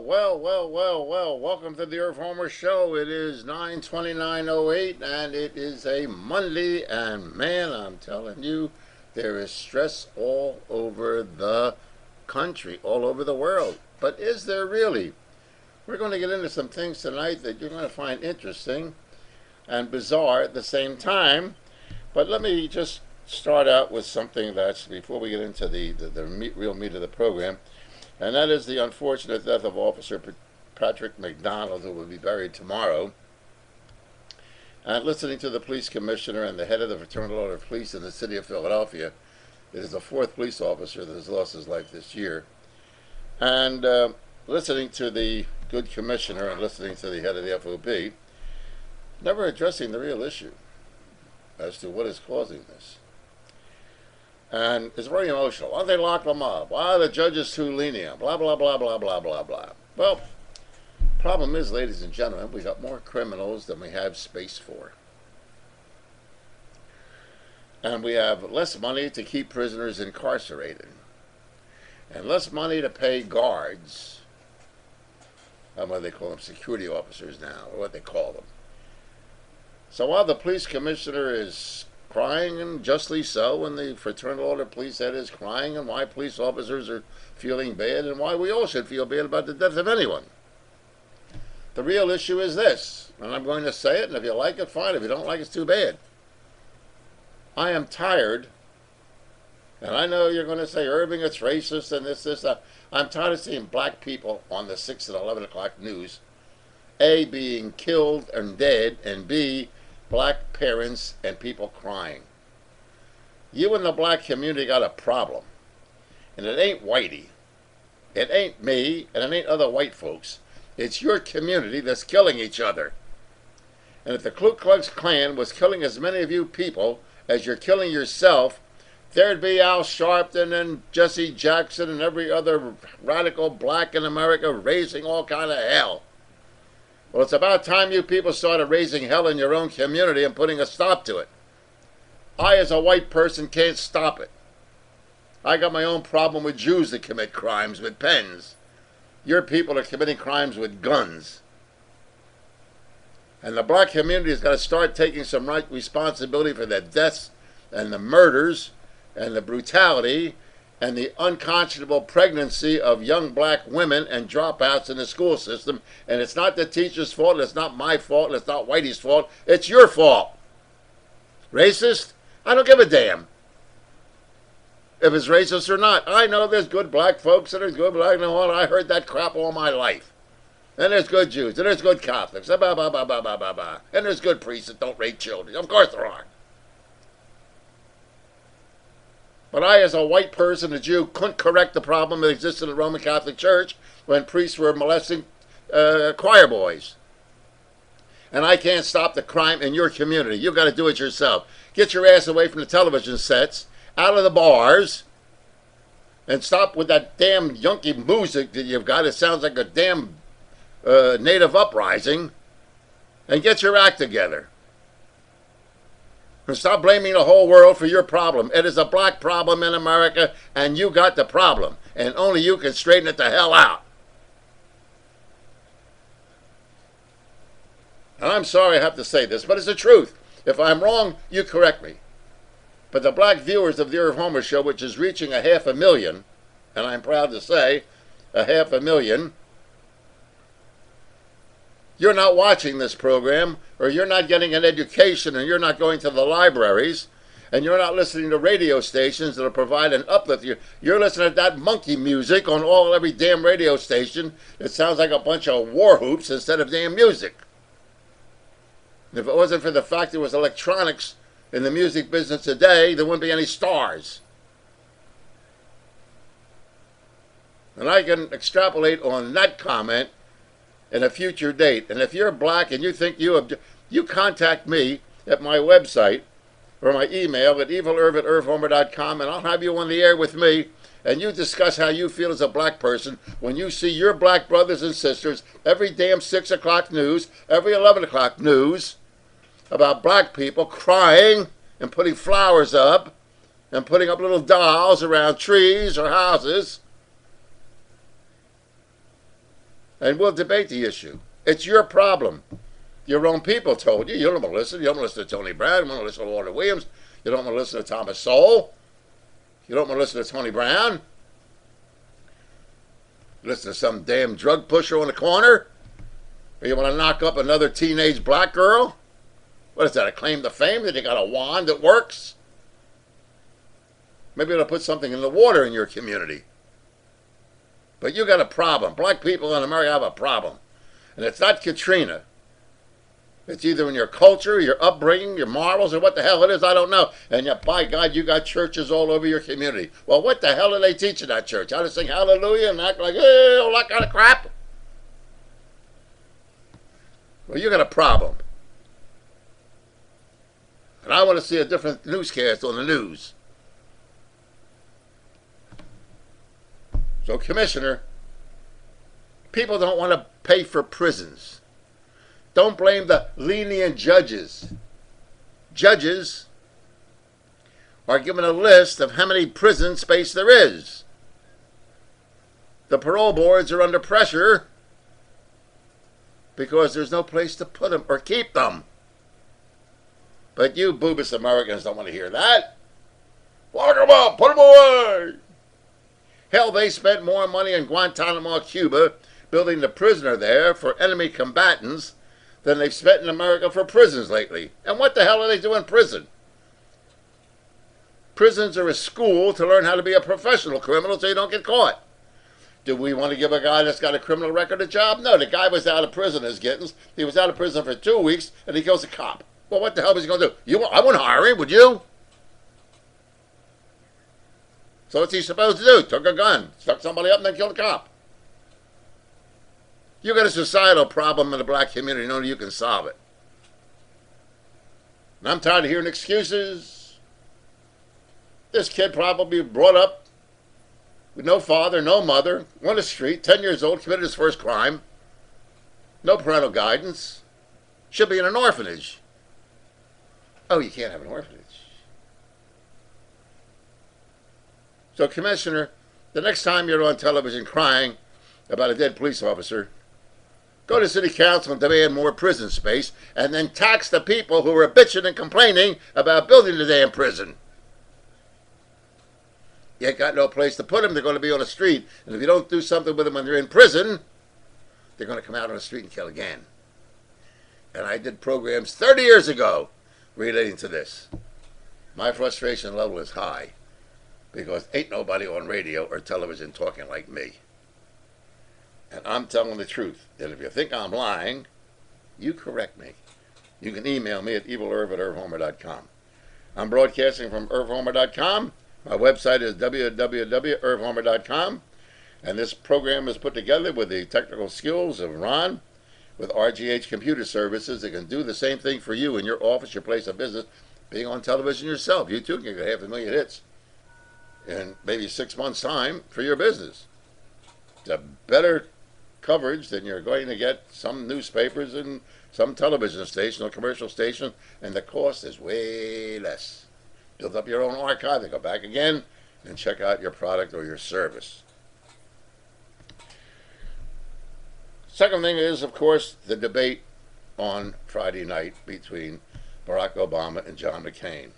Well. Welcome to the Irv Homer Show. It is 9/29/08 and it is a Monday. And man, I'm telling you, there is stress all over the country, all over the world. But is there really? We're going to get into some things tonight that you're going to find interesting and bizarre at the same time. But let me just start out with something that's, before we get into the real meat of the program, and that is the unfortunate death of Officer Patrick McDonald, who will be buried tomorrow. And listening to the police commissioner and the head of the Fraternal Order of Police in the city of Philadelphia, it is the fourth police officer that has lost his life this year. And listening to the good commissioner and listening to the head of the FOP, never addressing the real issue as to what is causing this. And it's very emotional. Why don't they lock them up? Why are the judges too lenient? Blah, blah, blah, blah, blah, blah, blah. Well, problem is, ladies and gentlemen, we got more criminals than we have space for. And we have less money to keep prisoners incarcerated. And less money to pay guards. What do they call them? Security officers now, or what they call them. So while the police commissioner is crying, and justly so, and the Fraternal Order Police head is crying, and why police officers are feeling bad, and why we all should feel bad about the death of anyone. The real issue is this, and I'm going to say it, and if you like it, fine. If you don't like it, it's too bad. I am tired, and I know you're going to say, Irving, it's racist, and this. I'm tired of seeing black people on the 6 and 11 o'clock news, A, being killed and dead, and B, black parents and people crying. You and the black community got a problem. And it ain't whitey. It ain't me, and it ain't other white folks. It's your community that's killing each other. And if the Ku Klux Klan was killing as many of you people as you're killing yourself, there'd be Al Sharpton and Jesse Jackson and every other radical black in America raising all kind of hell. Well, it's about time you people started raising hell in your own community and putting a stop to it. I, as a white person, can't stop it. I got my own problem with Jews that commit crimes with pens. Your people are committing crimes with guns. And the black community has got to start taking some right responsibility for the deaths and the murders and the brutality and the unconscionable pregnancy of young black women and dropouts in the school system. And it's not the teacher's fault, it's not my fault, it's not Whitey's fault, it's your fault. Racist? I don't give a damn if it's racist or not. I know there's good black folks and there's good black, you know what, I heard that crap all my life. And there's good Jews, and there's good Catholics, and there's good priests that don't rape children. Of course there are. But I, as a white person, a Jew, couldn't correct the problem that existed in the Roman Catholic Church when priests were molesting choir boys. And I can't stop the crime in your community. You've got to do it yourself. Get your ass away from the television sets, out of the bars, and stop with that damn yunky music that you've got. It sounds like a damn native uprising. And get your act together. And stop blaming the whole world for your problem. It is a black problem in America, and you got the problem. And only you can straighten it the hell out. And I'm sorry I have to say this, but it's the truth. If I'm wrong, you correct me. But the black viewers of the Irv Homer Show, which is reaching 500,000, and I'm proud to say 500,000, you're not watching this program, or you're not getting an education, and you're not going to the libraries, and you're not listening to radio stations that'll provide an uplift. You're listening to that monkey music on every damn radio station. It sounds like a bunch of war hoops instead of damn music. And if it wasn't for the fact there was electronics in the music business today, there wouldn't be any stars. And I can extrapolate on that comment in a future date. And if you're black and you think you contact me at my website or my email at evilirv@irvhomer.com, and I'll have you on the air with me, and you discuss how you feel as a black person when you see your black brothers and sisters every damn 6 o'clock news, every 11 o'clock news about black people crying and putting flowers up and putting up little dolls around trees or houses. and we'll debate the issue. It's your problem. Your own people told you. You don't want to listen. You don't want to listen to Tony Brown. You don't want to listen to Walter Williams. You don't want to listen to Thomas Sowell. You don't want to listen to Tony Brown. Listen to some damn drug pusher on the corner. Or you want to knock up another teenage black girl. What is that, a claim to fame that you got a wand that works? Maybe it'll put something in the water in your community. But you got a problem. Black people in America have a problem. And it's not Katrina. It's either in your culture, your upbringing, your morals, or what the hell it is, I don't know. And yet, by God, you got churches all over your community. Well, what the hell are they teaching that church? How to sing hallelujah and act like, all that kind of crap? Well, you got a problem. And I want to see a different newscast on the news. So, Commissioner, people don't want to pay for prisons. Don't blame the lenient judges. Judges are given a list of how many prison space there is. The parole boards are under pressure because there's no place to put them or keep them. But you boobus Americans don't want to hear that. Lock them up, put them away. Hell, they spent more money in Guantanamo, Cuba, building the prisoner there for enemy combatants than they've spent in America for prisons lately. And what the hell are they doing in prison? Prisons are a school to learn how to be a professional criminal so you don't get caught. Do we want to give a guy that's got a criminal record a job? No, the guy was out of prison as Gittins. He was out of prison for 2 weeks, and he kills a cop. Well, what the hell was he going to do? I wouldn't hire him, would you? So what's he supposed to do? Took a gun, stuck somebody up, and then killed a cop. You got a societal problem in the black community, only you can solve it. And I'm tired of hearing excuses. This kid probably brought up with no father, no mother, on the street, 10 years old, committed his first crime. No parental guidance. Should be in an orphanage. Oh, you can't have an orphanage. So, Commissioner, the next time you're on television crying about a dead police officer, go to City Council and demand more prison space, and then tax the people who are bitching and complaining about building the damn prison. You ain't got no place to put them. They're going to be on the street. And if you don't do something with them when they're in prison, they're going to come out on the street and kill again. And I did programs 30 years ago relating to this. My frustration level is high because ain't nobody on radio or television talking like me. And I'm telling the truth. And if you think I'm lying, you correct me. You can email me at evilerv@irvhomer.com. I'm broadcasting from irvhomer.com. My website is www.irvhomer.com. And this program is put together with the technical skills of Ron with RGH Computer Services that can do the same thing for you in your office, your place of business, being on television yourself. You too can get 500,000 hits in maybe 6 months' time for your business. It's a better coverage than you're going to get some newspapers and some television station or commercial station, and the cost is way less. Build up your own archive and go back again and check out your product or your service. Second thing is, of course, the debate on Friday night between Barack Obama and John McCain.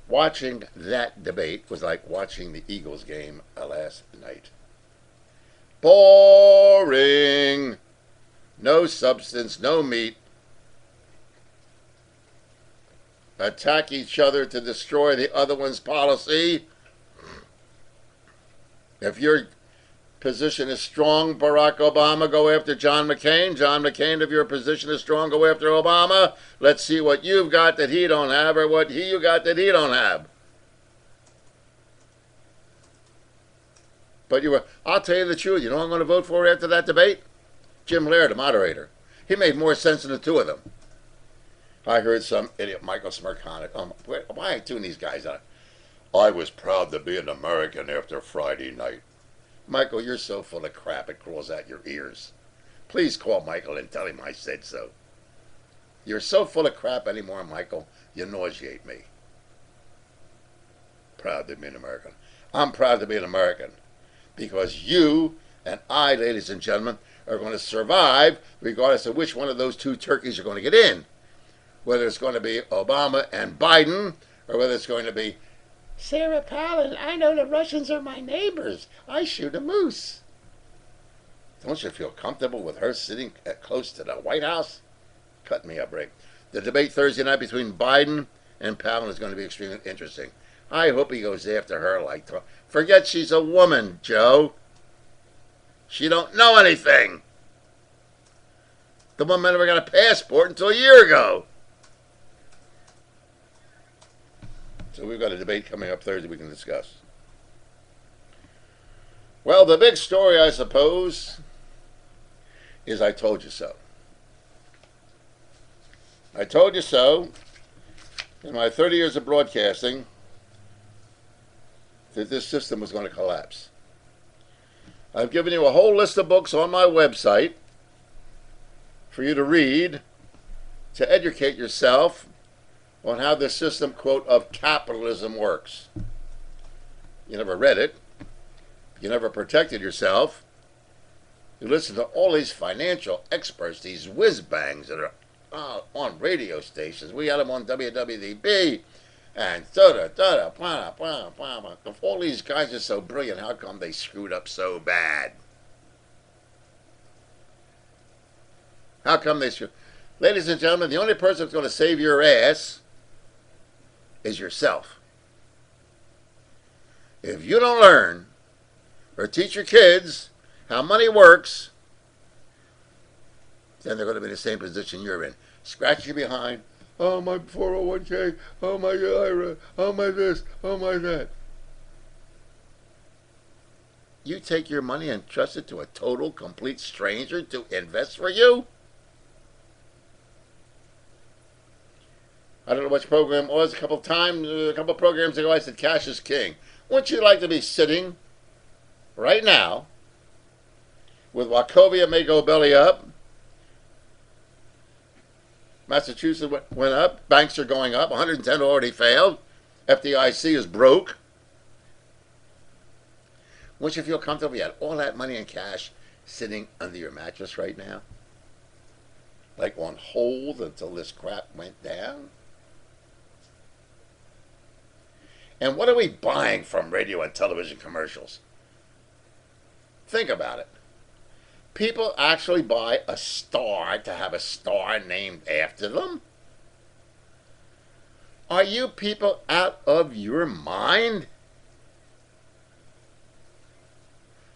Watching that debate was like watching the Eagles game last night. Boring. No substance, no meat. Attack each other to destroy the other one's policy. If your position is strong, Barack Obama, go after John McCain. John McCain, if your position is strong, go after Obama. Let's see what you've got that he don't have or what you got that he don't have. But I'll tell you the truth. You know who I'm going to vote for after that debate? Jim Laird, the moderator. He made more sense than the two of them. I heard some idiot, Michael Smirkanic. Why are you doing these guys out? I was proud to be an American after Friday night. Michael, you're so full of crap it crawls out your ears. Please call Michael and tell him I said so. You're so full of crap anymore, Michael, you nauseate me. proud to be an American. I'm proud to be an American because you and I, ladies and gentlemen, are going to survive regardless of which one of those two turkeys are going to get in. Whether it's going to be Obama and Biden, or whether it's going to be Sarah Palin. I know the Russians are my neighbors. I shoot a moose. Don't you feel comfortable with her sitting close to the White House? Cut me up, Ray. The debate Thursday night between Biden and Palin is going to be extremely interesting. I hope he goes after her like... Forget she's a woman, Joe. She don't know anything. The woman never got a passport until a year ago. So we've got a debate coming up Thursday we can discuss. Well, the big story, I suppose, is I told you so. I told you so in my 30 years of broadcasting that this system was going to collapse. I've given you a whole list of books on my website for you to read to educate yourself on how the system, quote, of capitalism works. You never read it. You never protected yourself. You listen to all these financial experts, these whiz-bangs that are on radio stations. We had them on WWDB and If all these guys are so brilliant, how come they screwed up so bad? How come they screwed? Ladies and gentlemen, the only person that's going to save your ass is yourself. If you don't learn or teach your kids how money works, then they're going to be in the same position you're in. Scratch your behind. Oh, my 401k. Oh, my IRA. Oh, my this. Oh, my that. You take your money and trust it to a total, complete stranger to invest for you? I don't know which program it was. A couple programs ago, I said cash is king. Wouldn't you like to be sitting right now with Wachovia may go belly up? Massachusetts went up. Banks are going up. 110 already failed. FDIC is broke. Wouldn't you feel comfortable? You had all that money in cash sitting under your mattress right now? Like on hold until this crap went down? And what are we buying from radio and television commercials? Think about it. People actually buy a star to have a star named after them? Are you people out of your mind?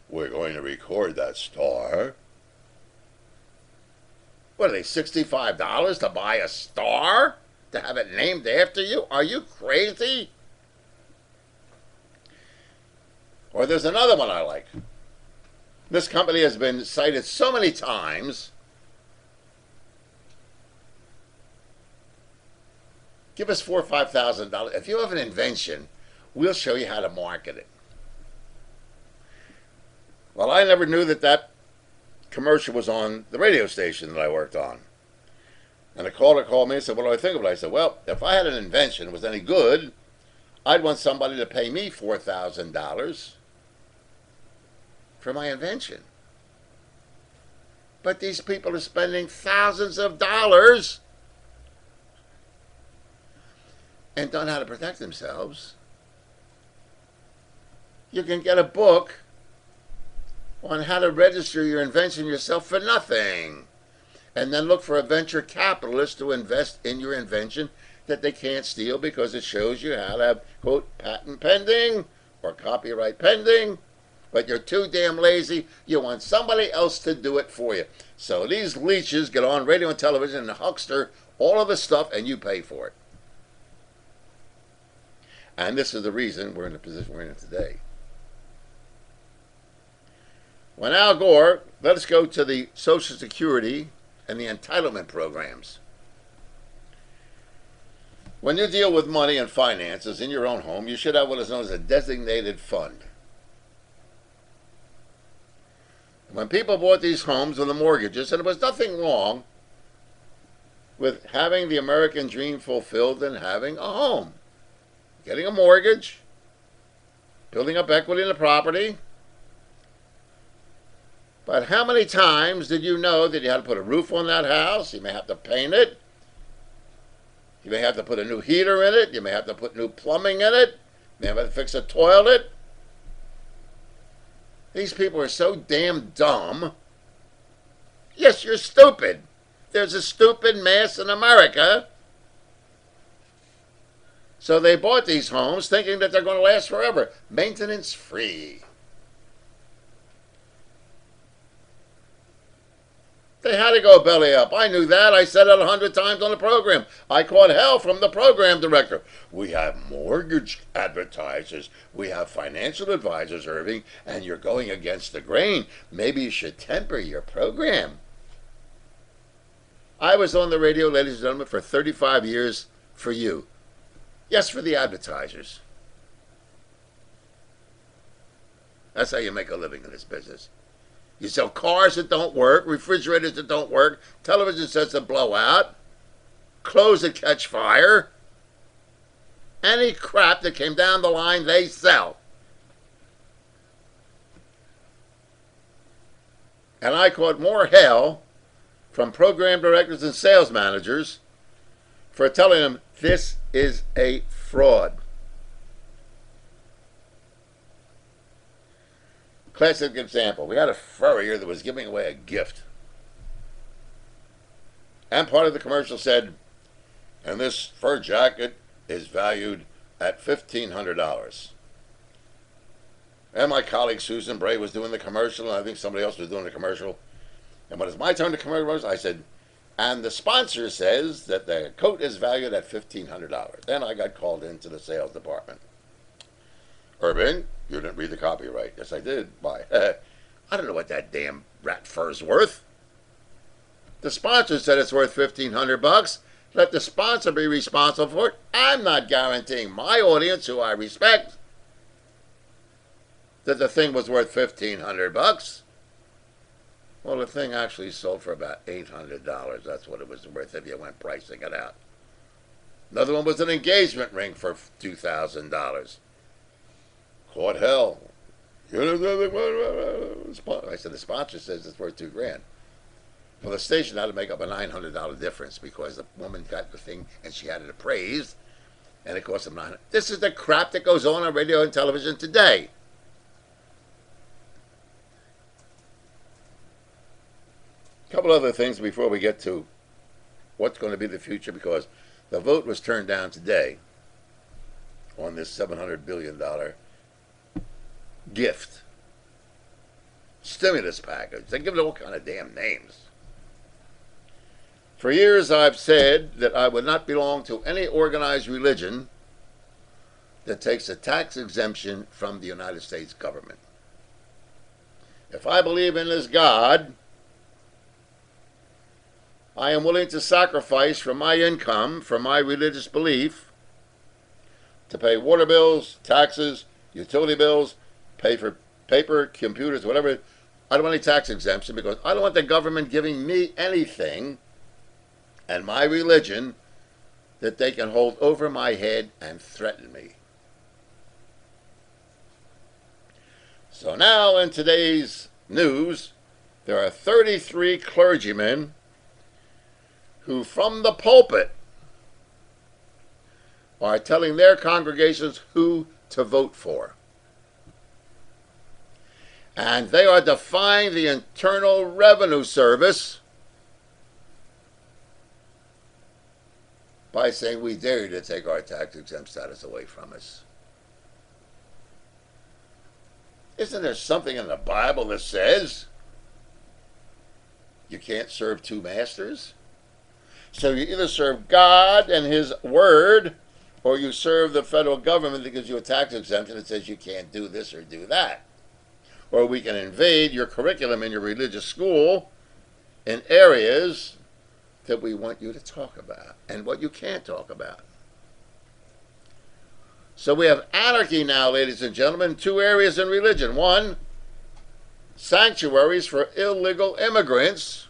We're going to record that star. What are they, $65 to buy a star? To have it named after you? Are you crazy? Or there's another one I like. This company has been cited so many times. Give us $4,000 or $5,000. If you have an invention, we'll show you how to market it. Well, I never knew that commercial was on the radio station that I worked on. And a caller called me and said, what do I think of it? I said, well, if I had an invention that was any good, I'd want somebody to pay me $4,000 for my invention. But these people are spending thousands of dollars and don't know how to protect themselves. You can get a book on how to register your invention yourself for nothing. And then look for a venture capitalist to invest in your invention that they can't steal because it shows you how to have, quote, patent pending or copyright pending. But you're too damn lazy. You want somebody else to do it for you. So these leeches get on radio and television and huckster all of the stuff and you pay for it. And this is the reason we're in the position we're in today. When Al Gore, let us go to the Social Security and the entitlement programs. When you deal with money and finances in your own home, you should have what is known as a designated fund. When people bought these homes with the mortgages, and there was nothing wrong with having the American dream fulfilled and having a home. Getting a mortgage building up equity in the property. But how many times did you know that you had to put a roof on that house? You may have to paint it. You may have to put a new heater in it. You may have to put new plumbing in it. You may have to fix a toilet. These people are so damn dumb. Yes, you're stupid. There's a stupid mass in America. So they bought these homes thinking that they're going to last forever. Maintenance free. They had to go belly up. I knew that. I said it 100 times on the program. I caught hell from the program director. We have mortgage advertisers. We have financial advisors, Irving, and you're going against the grain. Maybe you should temper your program. I was on the radio, ladies and gentlemen, for 35 years for you. Yes, for the advertisers. That's how you make a living in this business. You sell cars that don't work, refrigerators that don't work, television sets that blow out, clothes that catch fire. Any crap that came down the line, they sell. And I caught more hell from program directors and sales managers for telling them this is a fraud. Classic example. We had a furrier that was giving away a gift. And part of the commercial said, and this fur jacket is valued at $1,500. And my colleague Susan Bray was doing the commercial, and I think somebody else was doing the commercial. And when it's my turn to commercial, I said, and the sponsor says that the coat is valued at $1,500. Then I got called into the sales department. Irving, you didn't read the copyright. Yes, I did. Why? I don't know what that damn rat fur's worth. The sponsor said it's worth $1,500. Let the sponsor be responsible for it. I'm not guaranteeing my audience, who I respect, that the thing was worth $1,500. Well, the thing actually sold for about $800. That's what it was worth if you went pricing it out. Another one was an engagement ring for $2,000. Caught hell. I said, the sponsor says it's worth $2,000. Well, the station had to make up a $900 difference because the woman got the thing and she had it appraised, and it cost them $900. This is the crap that goes on radio and television today. A couple other things before we get to what's going to be the future, because the vote was turned down today on this $700 billion gift stimulus package. They give it all kind of damn names. For years I've said that I would not belong to any organized religion that takes a tax exemption from the United States government. If I believe in this God, I am willing to sacrifice from my income, from my religious belief, to pay water bills, taxes, utility bills, pay for paper, computers, whatever. I don't want any tax exemption because I don't want the government giving me anything and my religion that they can hold over my head and threaten me. So now in today's news, there are 33 clergymen who from the pulpit are telling their congregations who to vote for. And they are defying the Internal Revenue Service by saying, we dare you to take our tax-exempt status away from us. Isn't there something in the Bible that says you can't serve two masters? So you either serve God and His Word, or you serve the federal government that gives you a tax exemption that says you can't do this or do that. Or we can invade your curriculum in your religious school in areas that we want you to talk about and what you can't talk about. So we have anarchy now, ladies and gentlemen, in two areas in religion. One, sanctuaries for illegal immigrants,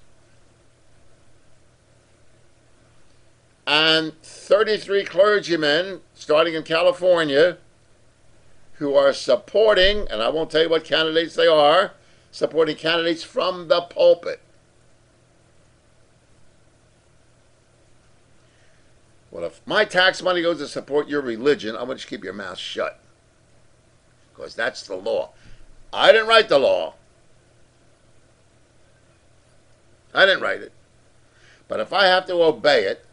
and 33 clergymen, starting in California, who are supporting, and I won't tell you what candidates they are, supporting candidates from the pulpit. Well, if my tax money goes to support your religion, I'm going to keep your mouth shut. Because that's the law. I didn't write the law. I didn't write it. But if I have to obey it,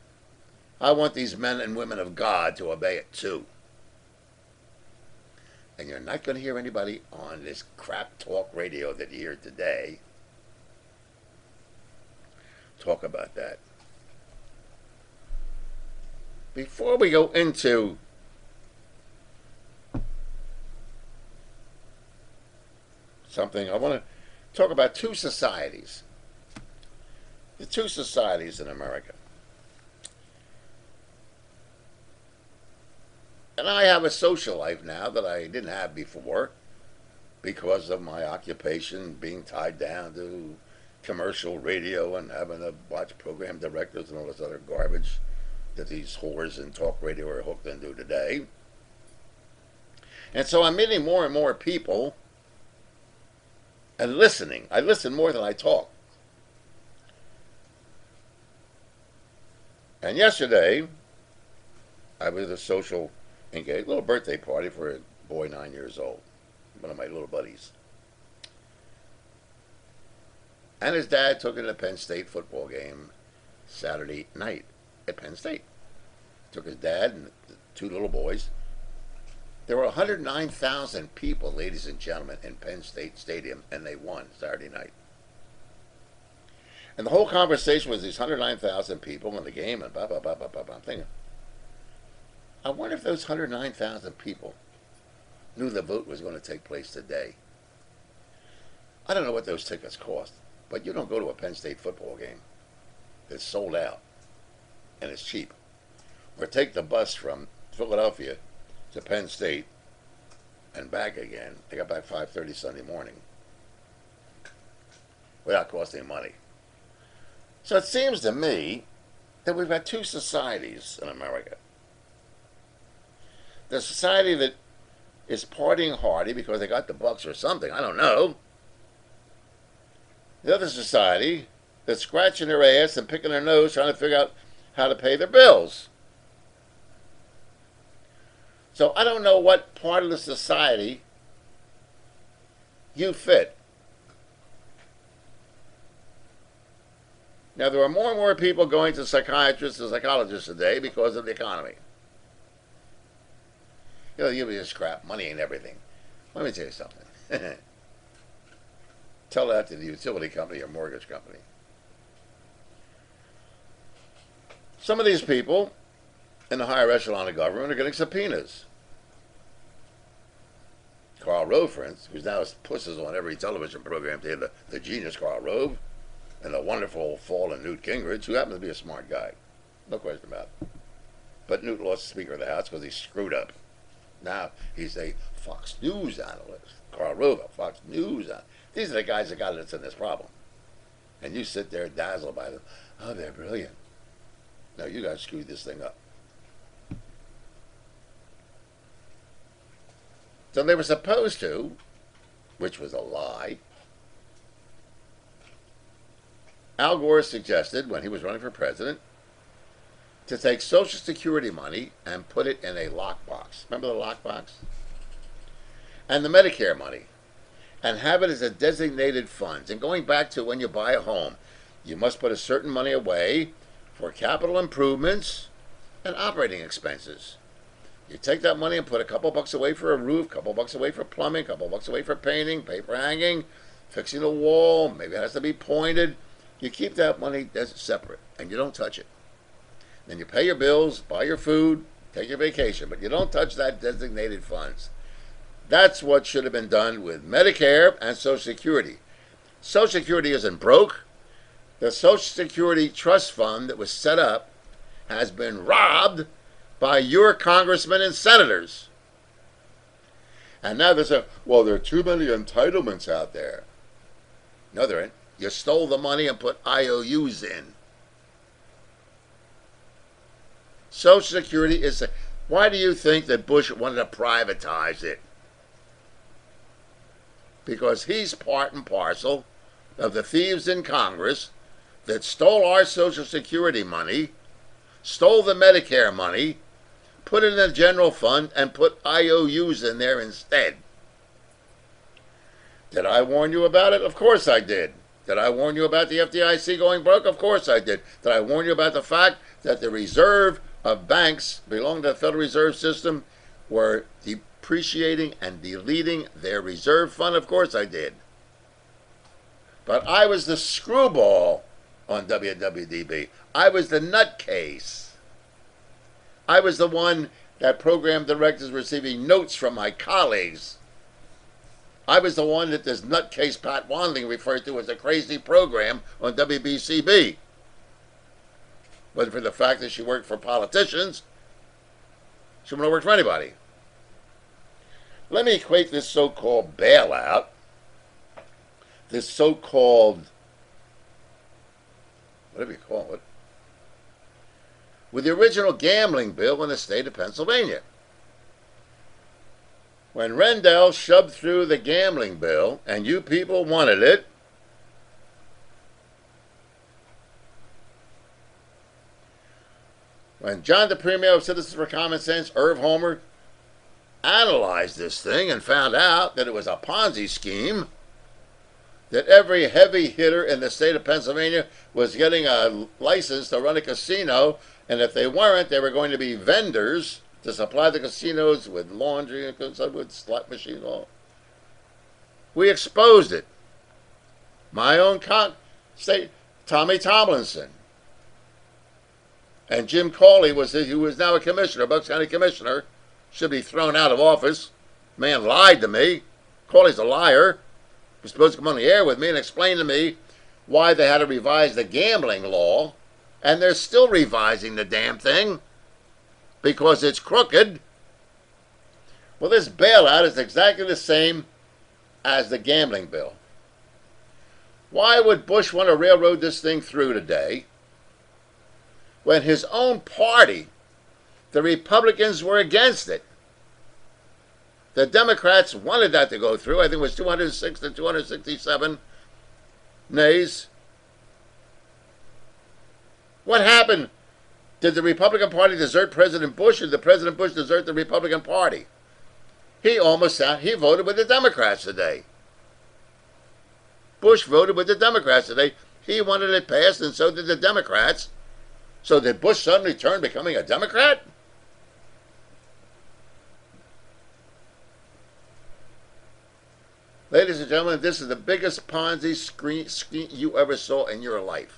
I want these men and women of God to obey it too. And you're not going to hear anybody on this crap talk radio that you hear today talk about that. Before we go into something, I want to talk about two societies. The two societies in America. And I have a social life now that I didn't have before because of my occupation being tied down to commercial radio and having to watch program directors and all this other garbage that these whores in talk radio are hooked into today. And so I'm meeting more and more people and listening. I listen more than I talk. And yesterday, I was at a social engagement, little birthday party for a boy 9 years old, one of my little buddies. And his dad took him to the Penn State football game Saturday night at Penn State. Took his dad and the two little boys. There were 109,000 people, ladies and gentlemen, in Penn State Stadium, and they won Saturday night. And the whole conversation was these 109,000 people in the game and blah, blah, blah, blah, blah, blah. I'm thinking, I wonder if those 109,000 people knew the vote was going to take place today. I don't know what those tickets cost, but you don't go to a Penn State football game that's sold out and it's cheap. Or take the bus from Philadelphia to Penn State and back again. They got back 5:30 Sunday morning without costing money. So it seems to me that we've got two societies in America. The society that is partying hardy because they got the bucks or something, I don't know. The other society that's scratching their ass and picking their nose trying to figure out how to pay their bills. So I don't know what part of the society you fit. Now, there are more and more people going to psychiatrists and psychologists today because of the economy. You know, give me this crap. Money ain't everything. Let me tell you something. Tell that to the utility company or mortgage company. Some of these people in the higher echelon of government are getting subpoenas. Karl Rove, for instance, who's now pushes on every television program to hear the genius Karl Rove, and the wonderful fallen Newt Gingrich, who happens to be a smart guy. No question about it. But Newt lost Speaker of the House because he screwed up. Now he's a Fox News analyst. Karl Rove, a Fox News analyst. These are the guys that got us in this problem. And you sit there dazzled by them. Oh, they're brilliant. No, you guys screwed this thing up. So they were supposed to, which was a lie. Al Gore suggested, when he was running for president, to take Social Security money and put it in a lockbox. Remember the lockbox? And the Medicare money. And have it as a designated fund. And going back to when you buy a home, you must put a certain money away for capital improvements and operating expenses. You take that money and put a couple bucks away for a roof, a couple bucks away for plumbing, a couple bucks away for painting, paper hanging, fixing the wall, maybe it has to be pointed. You keep that money separate, and you don't touch it. Then you pay your bills, buy your food, take your vacation, but you don't touch that designated funds. That's what should have been done with Medicare and Social Security. Social Security isn't broke. The Social Security Trust Fund that was set up has been robbed by your congressmen and senators. And now there's there are too many entitlements out there. No, there ain't. You stole the money and put IOUs in. Social Security is... Why do you think that Bush wanted to privatize it? because he's part and parcel of the thieves in Congress that stole our Social Security money, stole the Medicare money, put it in the general fund, and put IOUs in there instead. Did I warn you about it? Of course I did. Did I warn you about the FDIC going broke? Of course I did. Did I warn you about the fact that the reserve of banks belonging to the Federal Reserve System were depreciating and deleting their reserve fund? Of course I did. But I was the screwball on WWDB. I was the nutcase. I was the one that program directors receiving notes from my colleagues. I was the one that this nutcase Pat Wandling referred to as a crazy program on WBCB. Wasn't for the fact that she worked for politicians. She wouldn't have worked for anybody. Let me equate this so-called bailout, this so-called, whatever you call it, with the original gambling bill in the state of Pennsylvania. When Rendell shoved through the gambling bill, and you people wanted it, when John DePrimo of Citizens for Common Sense, Irv Homer, analyzed this thing and found out that it was a Ponzi scheme, that every heavy hitter in the state of Pennsylvania was getting a license to run a casino, and if they weren't, they were going to be vendors to supply the casinos with laundry and with slot machines. All. We exposed it. My own state, Tommy Tomlinson, and Jim Cawley who was now a commissioner, Bucks County commissioner, should be thrown out of office. Man lied to me. Cawley's a liar. He was supposed to come on the air with me and explain to me why they had to revise the gambling law, and they're still revising the damn thing because it's crooked. Well, this bailout is exactly the same as the gambling bill. Why would Bush want to railroad this thing through today when his own party, the Republicans, were against it? The Democrats wanted that to go through. I think it was 206 to 267 nays. What happened? Did the Republican Party desert President Bush, or did President Bush desert the Republican Party? He voted with the Democrats today. Bush voted with the Democrats today. He wanted it passed, and so did the Democrats. So did Bush suddenly turn becoming a Democrat? Ladies and gentlemen, this is the biggest Ponzi scheme you ever saw in your life.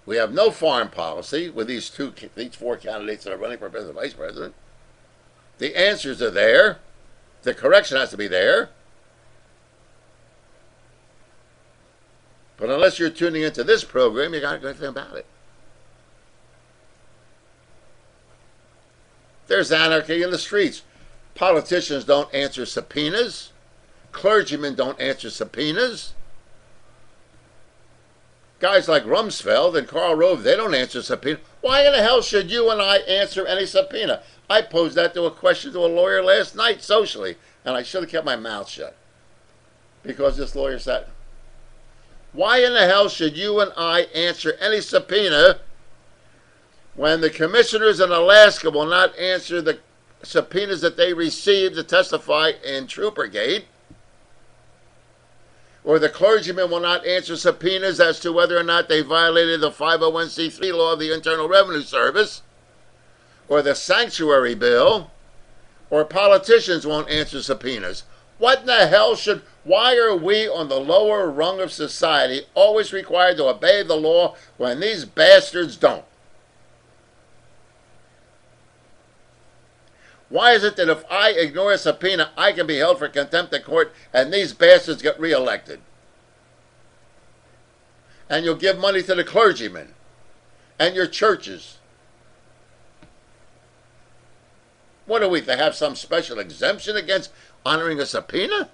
We have no foreign policy with these four candidates that are running for president and vice president. The answers are there. The correction has to be there. But unless you're tuning into this program, you got to know anything about it. There's anarchy in the streets. Politicians don't answer subpoenas. Clergymen don't answer subpoenas. Guys like Rumsfeld and Karl Rove, they don't answer subpoena. Why in the hell should you and I answer any subpoena? I posed that to a question to a lawyer last night socially, and I should have kept my mouth shut. Because this lawyer said, why in the hell should you and I answer any subpoena when the commissioners in Alaska will not answer the subpoenas that they received to testify in Troopergate? Or the clergymen will not answer subpoenas as to whether or not they violated the 501c3 law of the Internal Revenue Service, or the sanctuary bill, or politicians won't answer subpoenas. What in the hell why are we on the lower rung of society always required to obey the law when these bastards don't? Why is it that if I ignore a subpoena, I can be held for contempt of court and these bastards get reelected? And you'll give money to the clergymen and your churches. What are we, to have some special exemption against honoring a subpoena?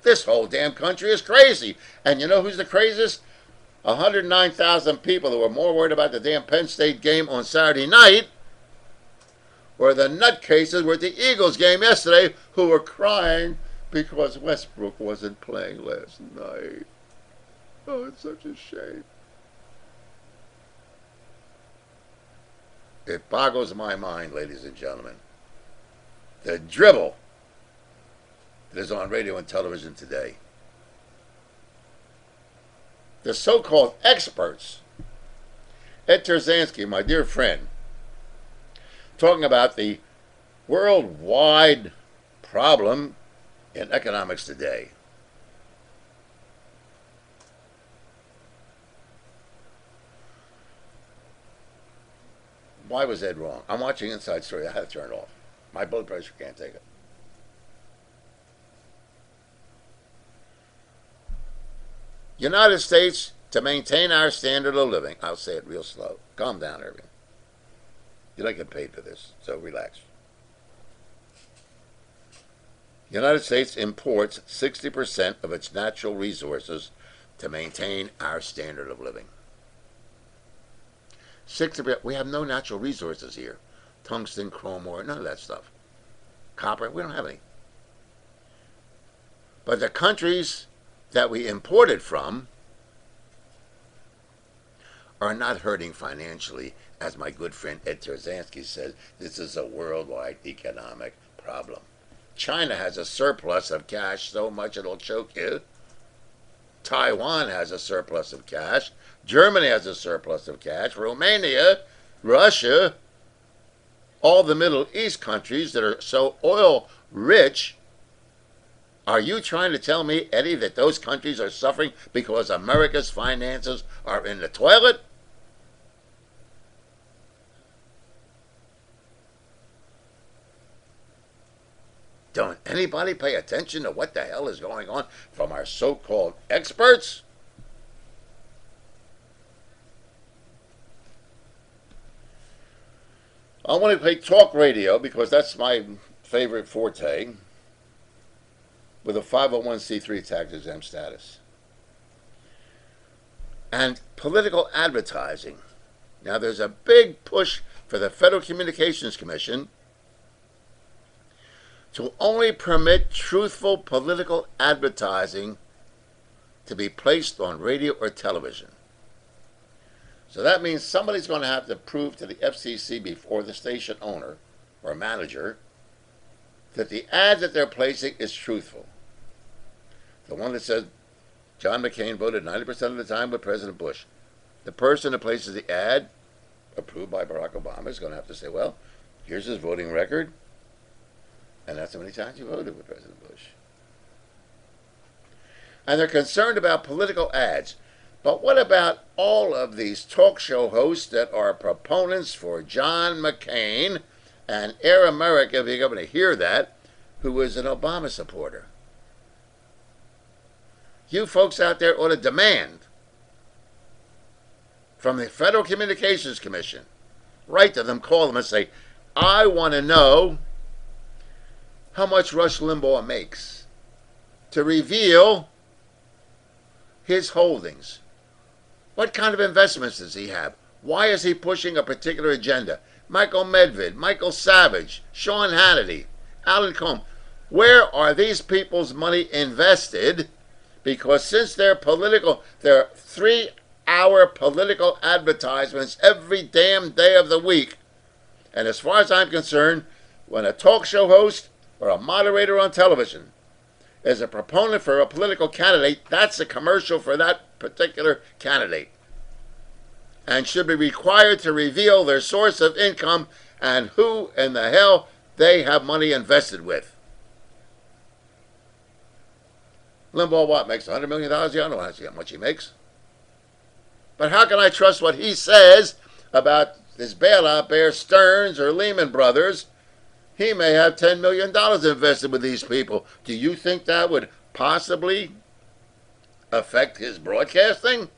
This whole damn country is crazy. And you know who's the craziest? 109,000 people that were more worried about the damn Penn State game on Saturday night or the nutcases were at the Eagles game yesterday who were crying because Westbrook wasn't playing last night. Oh, it's such a shame. It boggles my mind, ladies and gentlemen. The dribble that is on radio and television today. The so-called experts, Ed Terzansky, my dear friend, talking about the worldwide problem in economics today. Why was Ed wrong? I'm watching Inside Story. I had to turn it off. My blood pressure can't take it. United States, to maintain our standard of living. I'll say it real slow. Calm down, Irving. You don't get paid for this, so relax. The United States imports 60% of its natural resources to maintain our standard of living. 60%. We have no natural resources here. Tungsten, chrome ore, none of that stuff. Copper, we don't have any. But the countries that we imported from are not hurting financially. As my good friend Ed Terzansky says, this is a worldwide economic problem. China has a surplus of cash so much it'll choke you. Taiwan has a surplus of cash. Germany has a surplus of cash. Romania, Russia, all the Middle East countries that are so oil rich. Are you trying to tell me, Eddie, that those countries are suffering because America's finances are in the toilet? Don't anybody pay attention to what the hell is going on from our so-called experts? I want to play talk radio because that's my favorite forte, with a 501c3 tax-exempt status. And political advertising. Now, there's a big push for the Federal Communications Commission to only permit truthful political advertising to be placed on radio or television. So that means somebody's going to have to prove to the FCC before the station owner or manager that the ad that they're placing is truthful. The one that says John McCain voted 90% of the time with President Bush. The person that places the ad, approved by Barack Obama, is going to have to say, well, here's his voting record, and that's how many times he voted with President Bush. And they're concerned about political ads. But what about all of these talk show hosts that are proponents for John McCain and Air America, if you're going to hear that, who is an Obama supporter? You folks out there ought to demand from the Federal Communications Commission, write to them, call them and say, I want to know how much Rush Limbaugh makes, to reveal his holdings. What kind of investments does he have? Why is he pushing a particular agenda? Michael Medved, Michael Savage, Sean Hannity, Alan Combs. Where are these people's money invested? Because since they're 3-hour political advertisements every damn day of the week. And as far as I'm concerned, when a talk show host or a moderator on television is a proponent for a political candidate, that's a commercial for that particular candidate. And should be required to reveal their source of income and who in the hell they have money invested with. Limbaugh, what, makes $100 million? I don't know how much he makes. But how can I trust what he says about this bailout, Bear Stearns or Lehman Brothers? He may have $10 million invested with these people. Do you think that would possibly affect his broadcasting?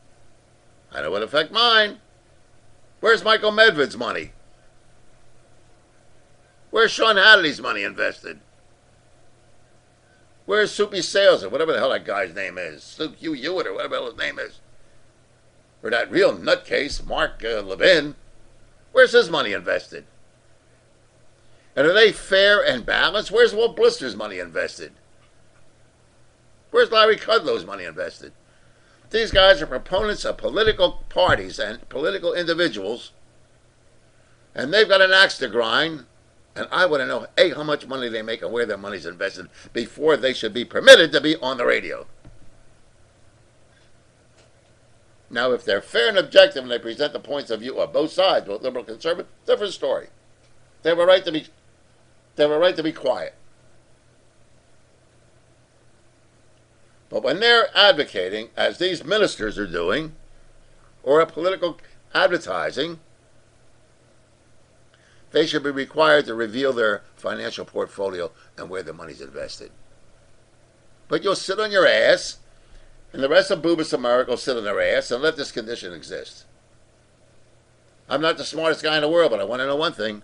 I know it would affect mine. Where's Michael Medved's money? Where's Sean Hannity's money invested? Where's Soupy Sales, or whatever the hell that guy's name is? Hugh Hewitt, or whatever the hell his name is. Or that real nutcase, Mark Levin. Where's his money invested? And are they fair and balanced? Where's Walt Blister's money invested? Where's Larry Kudlow's money invested? These guys are proponents of political parties and political individuals, and they've got an axe to grind, and I want to know, A, how much money they make and where their money's invested before they should be permitted to be on the radio. Now, if they're fair and objective and they present the points of view of both sides, both liberal and conservative, different story. They have a right to be quiet. But when they're advocating, as these ministers are doing, or a political advertising, they should be required to reveal their financial portfolio and where their money's invested. But you'll sit on your ass, and the rest of Boobus America will sit on their ass and let this condition exist. I'm not the smartest guy in the world, but I want to know one thing.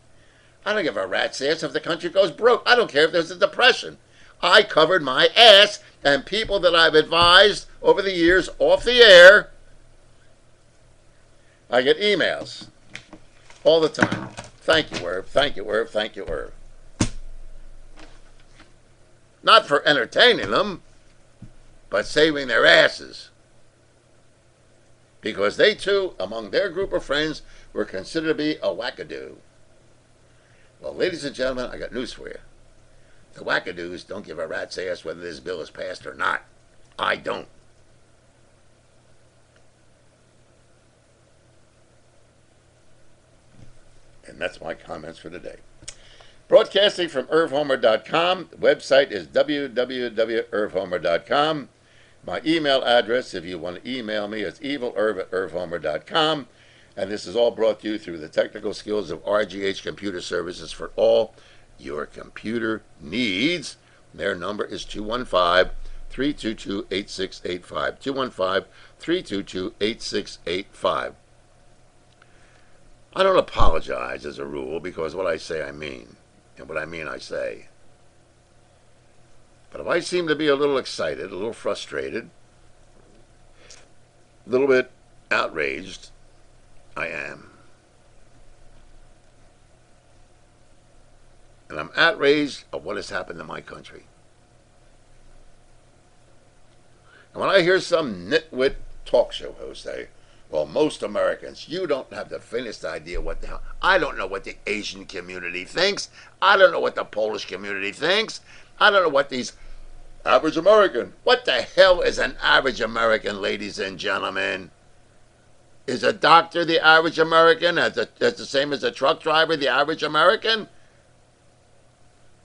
I don't give a rat's ass if the country goes broke. I don't care if there's a depression. I covered my ass, and people that I've advised over the years off the air, I get emails all the time. Thank you, Irv. Thank you, Irv. Thank you, Irv. Not for entertaining them, but saving their asses. Because they too, among their group of friends, were considered to be a wackadoo. Well, ladies and gentlemen, I got news for you. The wackadoos don't give a rat's ass whether this bill is passed or not. I don't. And that's my comments for today. Broadcasting from IrvHomer.com. The website is www.irvhomer.com. My email address, if you want to email me, is evilerv@irvhomer.com. And this is all brought to you through the technical skills of RGH Computer Services for all your computer needs. Their number is 215-322-8685. 215-322-8685. I don't apologize as a rule because what I say I mean, and what I mean I say. But if I seem to be a little excited, a little frustrated, a little bit outraged, I am. And I'm outraged at what has happened to my country. And when I hear some nitwit talk show host say, well, most Americans, you don't have the faintest idea what the hell. I don't know what the Asian community thinks. I don't know what the Polish community thinks. I don't know what these average American. What the hell is an average American, ladies and gentlemen? Is a doctor the average American? That's the same as a truck driver, the average American?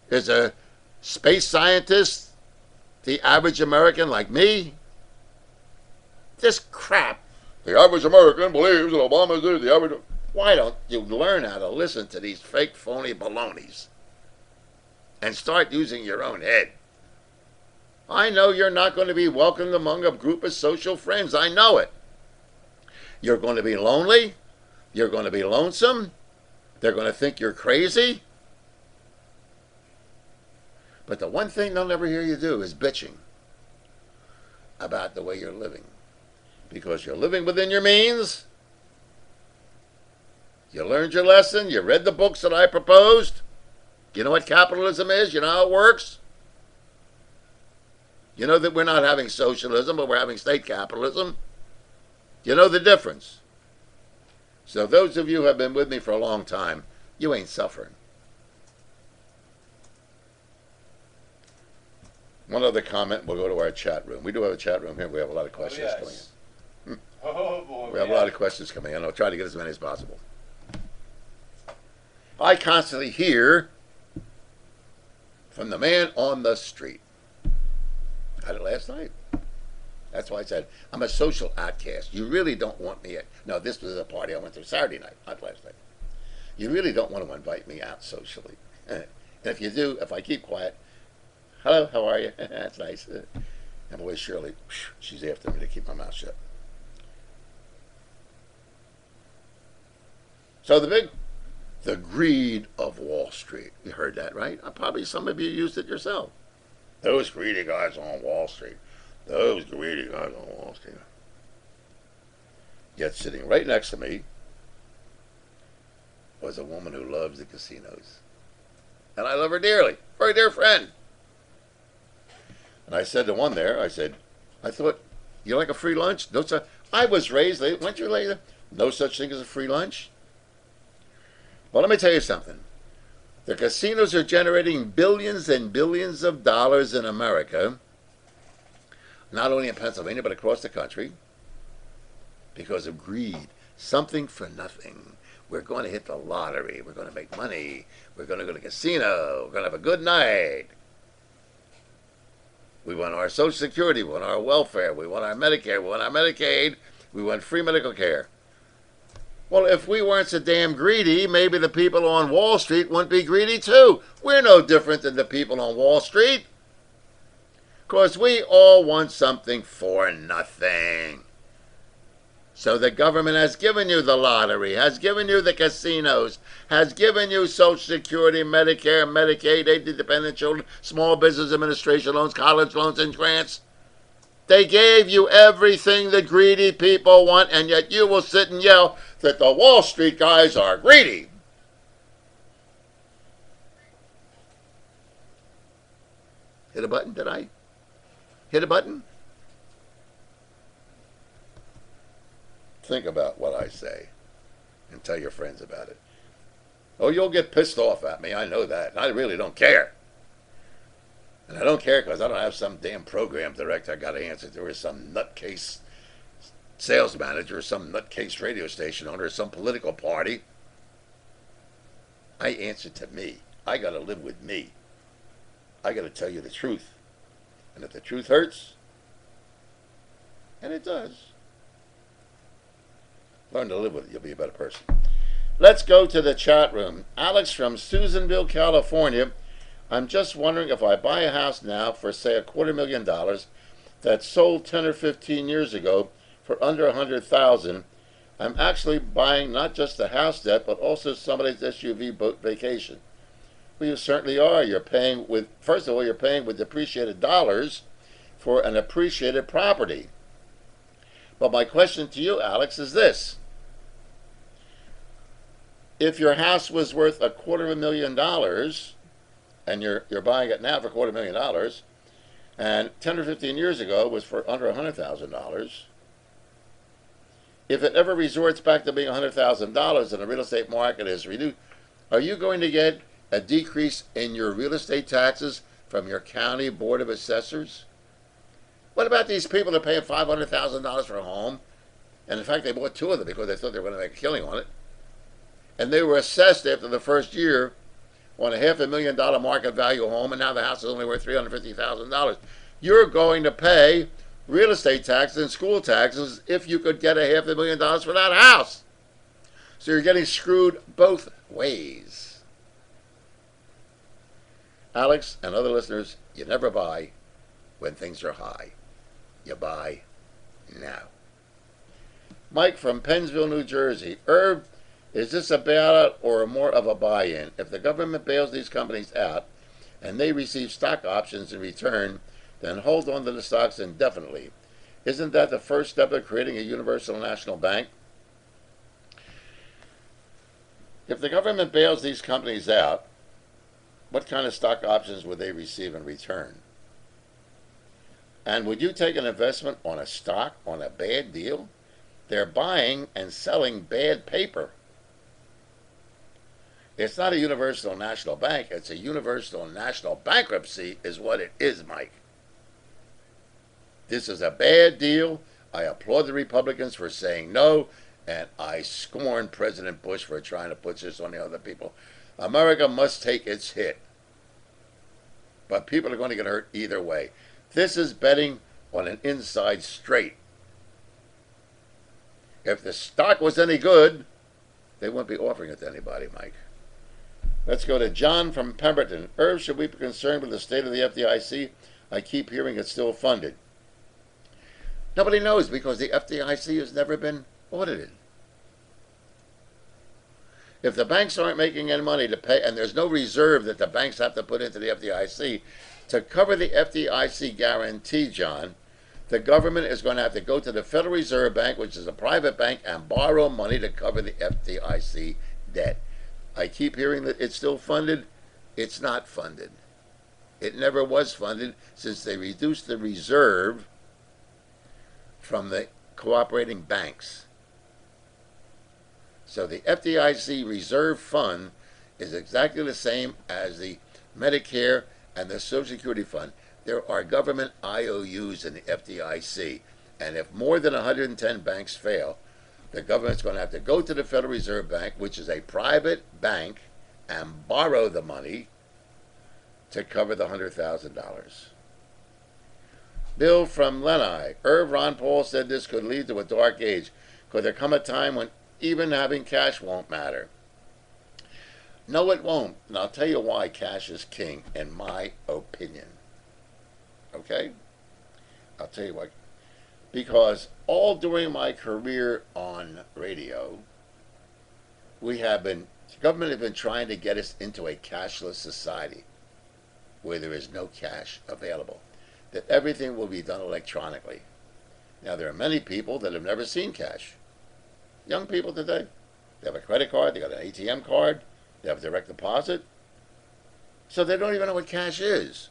Is a space scientist the average American like me? This crap. The average American believes that Obama did the average. Why don't you learn how to listen to these fake, phony balonies and start using your own head? I know you're not going to be welcomed among a group of social friends. I know it. You're going to be lonely. You're going to be lonesome. They're going to think you're crazy. But the one thing they'll never hear you do is bitching about the way you're living. Because you're living within your means. You learned your lesson. You read the books that I proposed. You know what capitalism is? You know how it works? You know that we're not having socialism, but we're having state capitalism. You know the difference. So those of you who have been with me for a long time, you ain't suffering. One other comment, we'll go to our chat room. We do have a chat room here. We have a lot of questions coming in. Oh, boy. We have a lot of questions coming in. I'll try to get as many as possible. I constantly hear from the man on the street. I had it last night. That's why I said, I'm a social outcast. You really don't want me at... No, this was a party I went to Saturday night, not last night. You really don't want to invite me out socially. And if you do, if I keep quiet, hello, how are you? That's nice. And boy, Shirley, she's after me to keep my mouth shut. So the greed of Wall Street. You heard that, right? Probably some of you used it yourself. Those greedy guys on Wall Street. Those greedy guys on Wall Street. Yet sitting right next to me was a woman who loves the casinos. and I love her dearly. Very dear friend. And I said to one there, I said, I thought, you like a free lunch? No such. I was raised, weren't you later? No such thing as a free lunch. Well, let me tell you something. The casinos are generating billions and billions of dollars in America, not only in Pennsylvania, but across the country, because of greed. Something for nothing. We're going to hit the lottery. We're going to make money. We're going to go to the casino. We're going to have a good night. We want our Social Security. We want our welfare. We want our Medicare. We want our Medicaid. We want free medical care. Well, if we weren't so damn greedy, maybe the people on Wall Street wouldn't be greedy too. We're no different than the people on Wall Street. Because we all want something for nothing. So the government has given you the lottery, has given you the casinos, has given you Social Security, Medicare, Medicaid, aid to dependent children, small business administration loans, college loans, and grants. They gave you everything the greedy people want, and yet you will sit and yell that the Wall Street guys are greedy. Hit a button, did I? Hit a button? Think about what I say and tell your friends about it. Oh, you'll get pissed off at me. I know that. And I really don't care. And I don't care because I don't have some damn program director I got to answer to, or some nutcase sales manager, or some nutcase radio station owner, or some political party. I answer to me. I got to live with me. I got to tell you the truth. And if the truth hurts, and it does, learn to live with it. You'll be a better person. Let's go to the chat room. Alex from Susanville, California. I'm just wondering if I buy a house now for, say, $250,000 that sold 10 or 15 years ago for under $100,000, I'm actually buying not just the house debt, but also somebody's SUV boat vacation. Well, you certainly are. You're paying with, first of all, you're paying with depreciated dollars for an appreciated property. But my question to you, Alex, is this. If your house was worth $250,000, and you're buying it now for $250,000, and 10 or 15 years ago was for under $100,000, if it ever resorts back to being $100,000 and the real estate market is reduced, are you going to get a decrease in your real estate taxes from your county board of assessors? What about these people that are paying $500,000 for a home, and in fact they bought two of them because they thought they were going to make a killing on it, and they were assessed after the first year on a $500,000 market value home, and now the house is only worth $350,000. You're going to pay real estate taxes and school taxes if you could get a $500,000 for that house. So you're getting screwed both ways. Alex and other listeners, you never buy when things are high. You buy now. Mike from Pennsville, New Jersey. Irv, is this a bailout or more of a buy-in? If the government bails these companies out and they receive stock options in return, then hold on to the stocks indefinitely. Isn't that the first step of creating a universal national bank? If the government bails these companies out, what kind of stock options would they receive in return? And would you take an investment on a stock, on a bad deal? They're buying and selling bad paper. It's not a universal national bank. It's a universal national bankruptcy is what it is, Mike. This is a bad deal. I applaud the Republicans for saying no, and I scorn President Bush for trying to put this on the other people. America must take its hit. But people are going to get hurt either way. This is betting on an inside straight. If the stock was any good, they wouldn't be offering it to anybody, Mike. Let's go to John from Pemberton. Irv, should we be concerned with the state of the FDIC? I keep hearing it's still funded. Nobody knows because the FDIC has never been audited. If the banks aren't making any money to pay, and there's no reserve that the banks have to put into the FDIC, to cover the FDIC guarantee, John, the government is going to have to go to the Federal Reserve Bank, which is a private bank, and borrow money to cover the FDIC debt. I keep hearing that it's still funded. It's not funded. It never was funded since they reduced the reserve from the cooperating banks. So the FDIC reserve fund is exactly the same as the Medicare and the Social Security fund. There are government IOUs in the FDIC, and if more than 110 banks fail, the government's going to have to go to the Federal Reserve Bank, which is a private bank, and borrow the money to cover the $100,000. Bill from Lenai. Irv Ron Paul said this could lead to a dark age. Could there come a time when even having cash won't matter? No, it won't. And I'll tell you why cash is king, in my opinion. Okay? I'll tell you why. Because all during my career on radio, the government has been trying to get us into a cashless society where there is no cash available, that everything will be done electronically. Now, there are many people that have never seen cash. Young people today, they have a credit card, they got an ATM card, they have direct deposit, so they don't even know what cash is.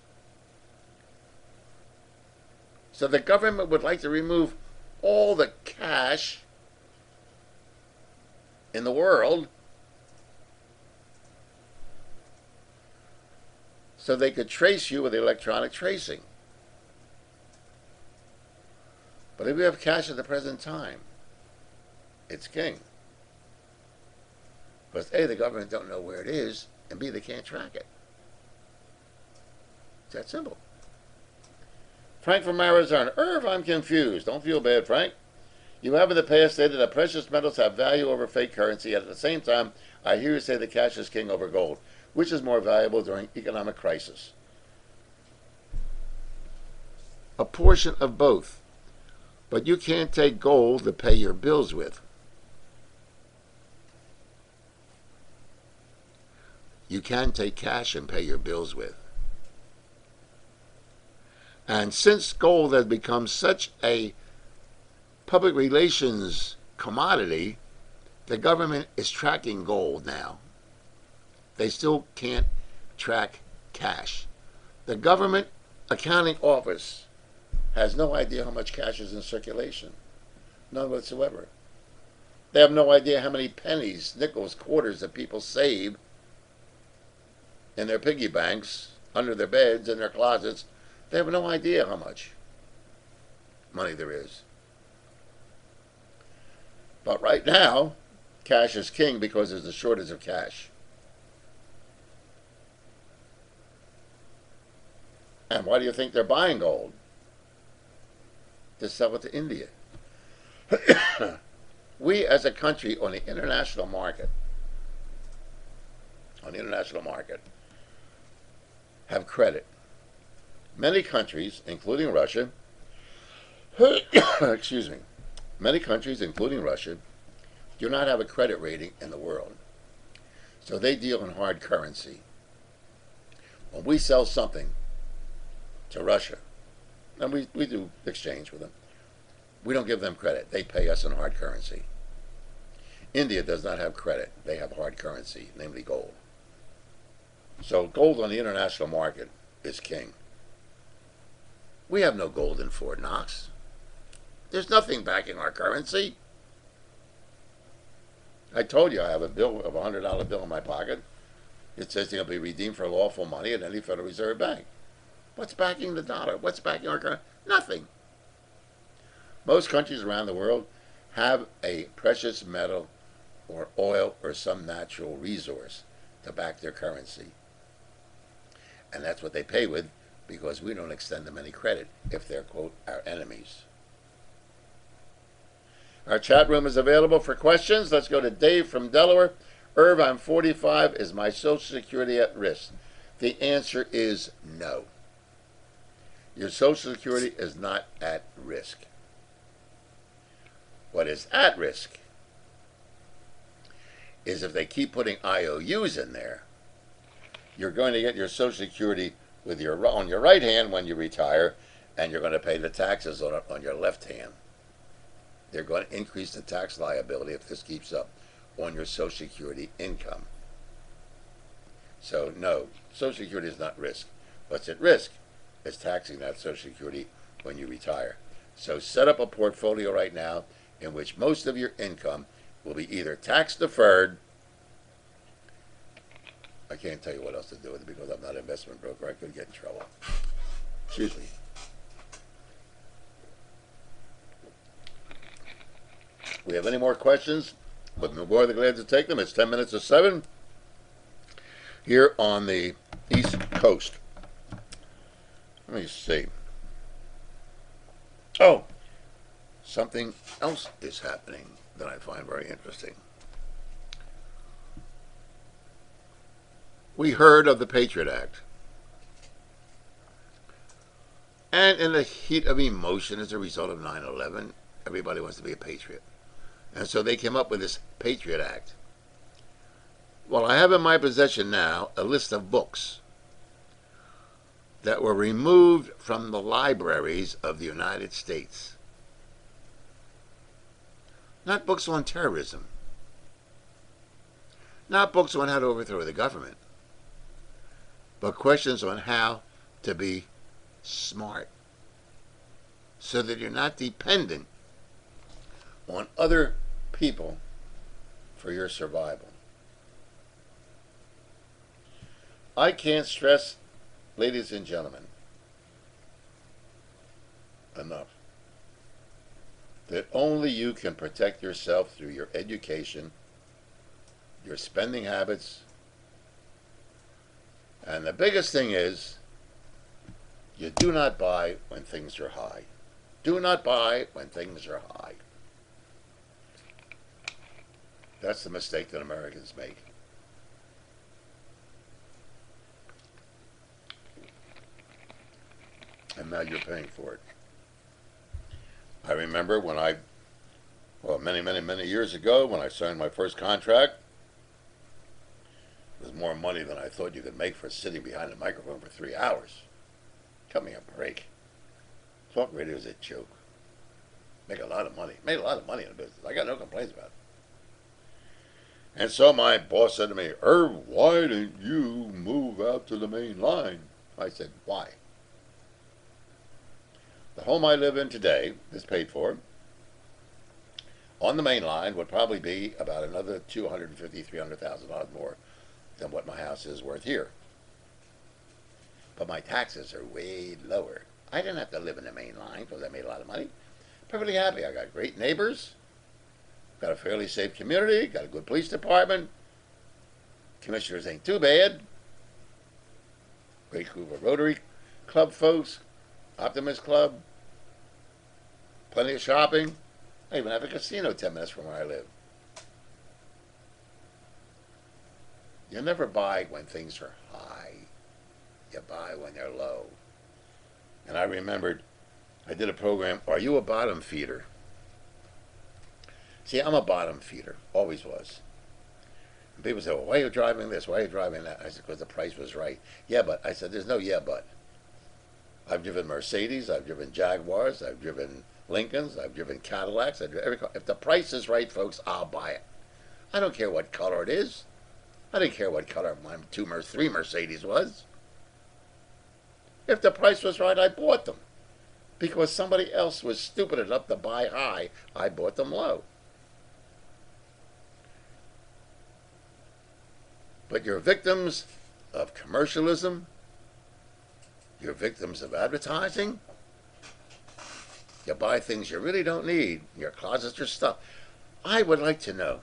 So the government would like to remove all the cash in the world so they could trace you with electronic tracing. But if we have cash at the present time, it's king. Because A, the government don't know where it is, and B, they can't track it. It's that simple. Frank from Arizona. Irv, I'm confused. Don't feel bad, Frank. You have in the past stated that precious metals have value over fake currency, yet at the same time, I hear you say that cash is king over gold. Which is more valuable during economic crisis? A portion of both. But you can't take gold to pay your bills with. You can take cash and pay your bills with. And since gold has become such a public relations commodity, the government is tracking gold now. They still can't track cash. The government accounting office has no idea how much cash is in circulation. None whatsoever. They have no idea how many pennies, nickels, quarters that people save in their piggy banks, under their beds, in their closets. They have no idea how much money there is. But right now, cash is king because there's a shortage of cash. And why do you think they're buying gold? To sell it to India. We as a country on the international market, have credit. Many countries, including Russia, excuse me, many countries, including Russia, do not have a credit rating in the world. So they deal in hard currency. When we sell something to Russia, and we do exchange with them, we don't give them credit. They pay us in hard currency. India does not have credit. They have hard currency, namely gold. So gold on the international market is king. We have no gold in Fort Knox. There's nothing backing our currency. I told you I have a bill of $100 bill in my pocket. It says it'll be redeemed for lawful money at any Federal Reserve Bank. What's backing the dollar? What's backing our currency? Nothing. Most countries around the world have a precious metal or oil or some natural resource to back their currency. And that's what they pay with, because we don't extend them any credit if they're, quote, our enemies. Our chat room is available for questions. Let's go to Dave from Delaware. Irv, I'm 45. Is my Social Security at risk? The answer is no. Your Social Security is not at risk. What is at risk is if they keep putting IOUs in there, you're going to get your Social Security with on your right hand when you retire, and you're going to pay the taxes on your left hand. They're going to increase the tax liability if this keeps up on your Social Security income. So no, Social Security is not risk. What's at risk is taxing that Social Security when you retire. So set up a portfolio right now in which most of your income will be either tax deferred. I can't tell you what else to do with it because I'm not an investment broker. I could get in trouble. Excuse me. We have any more questions? But we're more than glad to take them. It's 10 minutes to 7 here on the East Coast. Let me see. Oh, something else is happening that I find very interesting. We heard of the Patriot Act. And in the heat of emotion as a result of 9/11, everybody wants to be a patriot. And so they came up with this Patriot Act. Well, I have in my possession now a list of books that were removed from the libraries of the United States. Not books on terrorism. Not books on how to overthrow the government. But questions on how to be smart so that you're not dependent on other people for your survival. I can't stress, ladies and gentlemen, enough that only you can protect yourself through your education, your spending habits, and the biggest thing is you do not buy when things are high. Do not buy when things are high. That's the mistake that Americans make. And now you're paying for it. I remember when many years ago, when I signed my first contract, it was more money than I thought you could make for sitting behind a microphone for 3 hours. Cut me a break. Talk radio is a joke. Make a lot of money. Made a lot of money in the business. I got no complaints about it. And so my boss said to me, Irv, why didn't you move out to the main line? I said, why? The home I live in today is paid for. On the main line would probably be about another $250,000, $300,000 more than what my house is worth here. But my taxes are way lower. I didn't have to live in the main line because I made a lot of money. Perfectly happy. I got great neighbors. Got a fairly safe community. Got a good police department. Commissioners ain't too bad. Great group of Rotary Club folks. Optimist Club. Plenty of shopping. I even have a casino 10 minutes from where I live. You never buy when things are high. You buy when they're low. And I remembered, I did a program, Are You a Bottom Feeder? See, I'm a bottom feeder. Always was. And people say, well, why are you driving this? Why are you driving that? I said, because the price was right. Yeah, but. I said, there's no yeah, but. I've driven Mercedes. I've driven Jaguars. I've driven Lincolns. I've driven Cadillacs. I've driven every car. If the price is right, folks, I'll buy it. I don't care what color it is. I didn't care what color my 3 Mercedes was. If the price was right, I bought them. Because somebody else was stupid enough to buy high, I bought them low. But you're victims of commercialism. You're victims of advertising. You buy things you really don't need. Your closets are stuffed. I would like to know,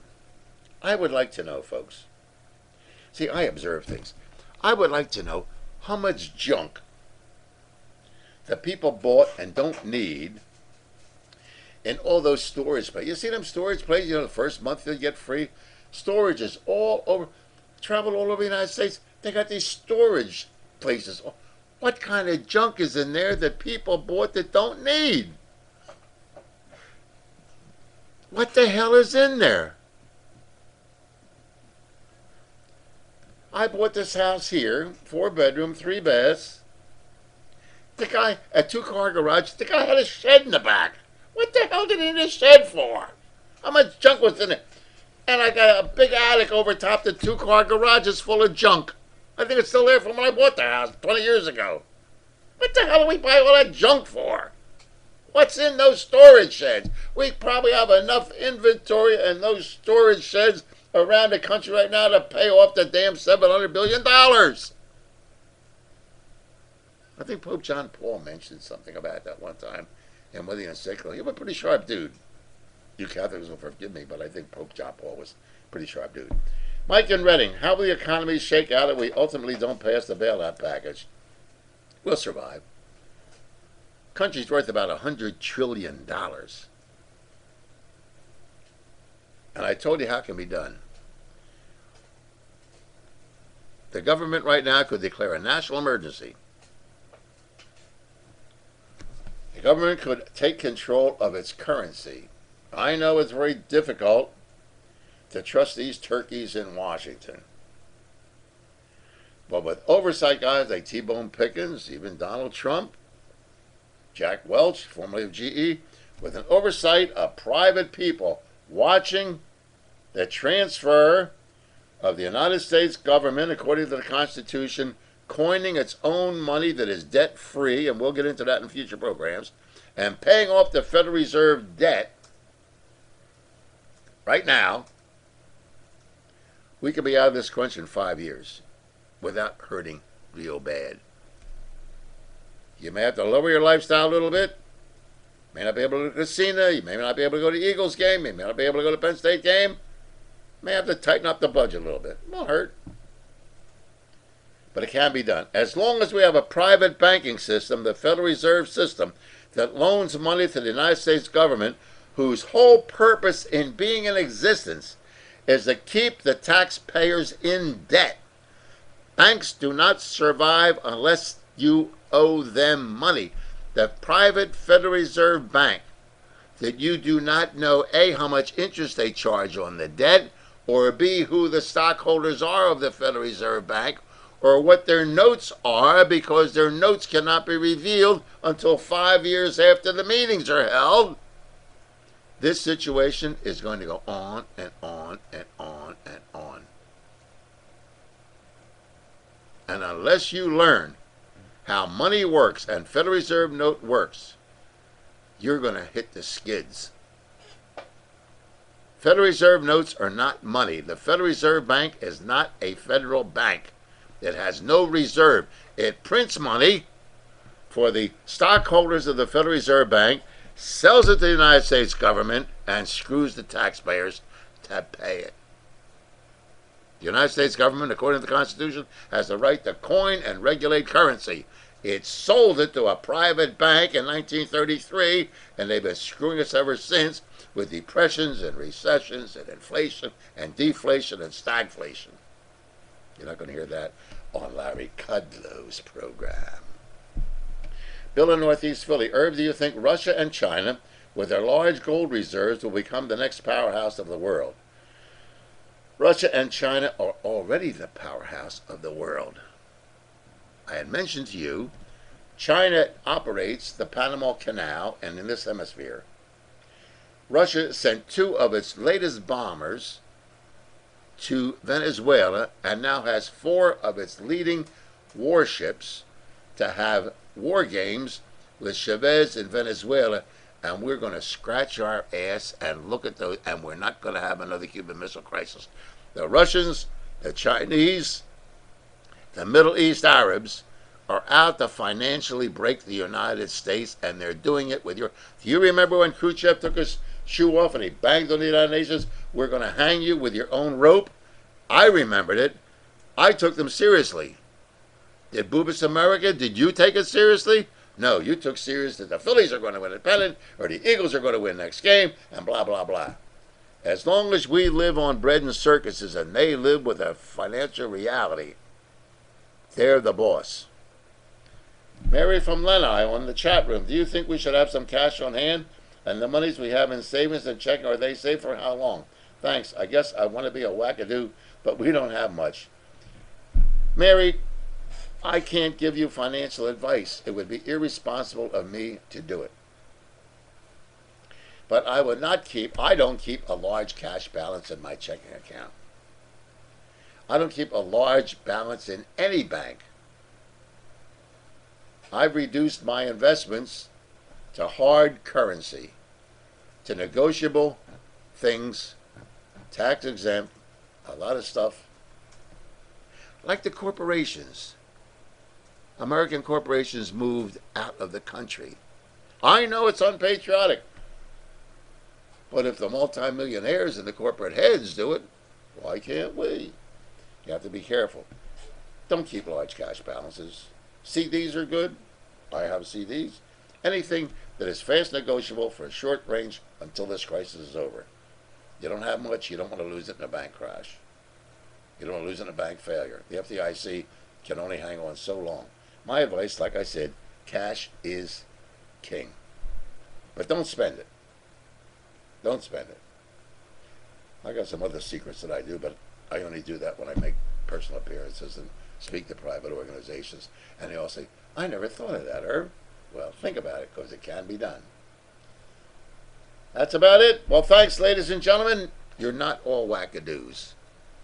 folks. See, I observe things. I would like to know how much junk that people bought and don't need in all those storage places. You see them storage places, the first month you get free. Storage is all over, travel all over the United States. They got these storage places. What kind of junk is in there that people bought that don't need? What the hell is in there? I bought this house here, 4-bedroom, 3 baths. The guy, a 2-car garage, the guy had a shed in the back. What the hell did he need a shed for? How much junk was in it? And I got a big attic over top the 2-car garage is full of junk. I think it's still there from when I bought the house 20 years ago. What the hell do we buy all that junk for? What's in those storage sheds? We probably have enough inventory in those storage sheds around the country right now to pay off the damn $700 billion. I think Pope John Paul mentioned something about that one time in one of the encyclicals. He was a pretty sharp dude. You Catholics will forgive me, but I think Pope John Paul was a pretty sharp dude. Mike in Reading, how will the economy shake out if we ultimately don't pass the bailout package? We'll survive. Country's worth about $100 trillion. And I told you how it can be done. The government right now could declare a national emergency. The government could take control of its currency. I know it's very difficult to trust these turkeys in Washington. But with oversight guys like T-Bone Pickens, even Donald Trump, Jack Welch, formerly of GE, with an oversight of private people watching the transfer of the United States government, according to the Constitution, coining its own money that is debt-free, and we'll get into that in future programs, and paying off the Federal Reserve debt right now, we could be out of this crunch in 5 years without hurting real bad. You may have to lower your lifestyle a little bit. You may not be able to go to the casino. You may not be able to go to the Eagles game. You may not be able to go to the Penn State game. You may have to tighten up the budget a little bit. It won't hurt. But it can be done. As long as we have a private banking system, the Federal Reserve System, that loans money to the United States government, whose whole purpose in being in existence is to keep the taxpayers in debt. Banks do not survive unless you owe them money. The private Federal Reserve Bank, that you do not know A, how much interest they charge on the debt, or B, who the stockholders are of the Federal Reserve Bank, or what their notes are, because their notes cannot be revealed until 5 years after the meetings are held. This situation is going to go on and on and on and on. And unless you learn how money works and Federal Reserve note works, you're going to hit the skids. Federal Reserve notes are not money. The Federal Reserve Bank is not a federal bank. It has no reserve. It prints money for the stockholders of the Federal Reserve Bank, sells it to the United States government, and screws the taxpayers to pay it. The United States government, according to the Constitution, has the right to coin and regulate currency. It sold it to a private bank in 1933, and they've been screwing us ever since with depressions and recessions and inflation and deflation and stagflation. You're not going to hear that on Larry Kudlow's program. Bill in Northeast Philly. Irv, do you think Russia and China, with their large gold reserves, will become the next powerhouse of the world? Russia and China are already the powerhouse of the world. I had mentioned to you, China operates the Panama Canal and in this hemisphere. Russia sent 2 of its latest bombers to Venezuela and now has 4 of its leading warships to have war games with Chavez in Venezuela, and we're going to scratch our ass and look at those, and we're not going to have another Cuban Missile Crisis. The Russians, the Chinese, the Middle East Arabs are out to financially break the United States, and they're doing it with your... Do you remember when Khrushchev took his shoe off and he banged on the United Nations? We're going to hang you with your own rope. I remembered it. I took them seriously. Did Boobas America, did you take it seriously? No, you took serious that the Phillies are going to win a pennant, or the Eagles are going to win next game, and blah, blah, blah. As long as we live on bread and circuses and they live with a financial reality, they're the boss. Mary from Lenai on the chat room. Do you think we should have some cash on hand? And the monies we have in savings and checking, are they safe for how long? Thanks. I guess I want to be a wackadoo, but we don't have much. Mary, I can't give you financial advice. It would be irresponsible of me to do it. But I don't keep a large cash balance in my checking account. I don't keep a large balance in any bank. I've reduced my investments to hard currency, to negotiable things, tax exempt, a lot of stuff. Like the corporations. American corporations moved out of the country. I know it's unpatriotic, but if the multimillionaires and the corporate heads do it, why can't we? You have to be careful. Don't keep large cash balances. CDs are good. I have CDs. Anything that is fast negotiable for a short range until this crisis is over. You don't have much, you don't want to lose it in a bank crash. You don't want to lose it in a bank failure. The FDIC can only hang on so long. My advice, like I said, cash is king. But don't spend it. Don't spend it. I got some other secrets that I do, but I only do that when I make personal appearances and speak to private organizations. And they all say, I never thought of that, Irv. Well, think about it, because it can be done. That's about it. Well, thanks, ladies and gentlemen. You're not all wackadoos.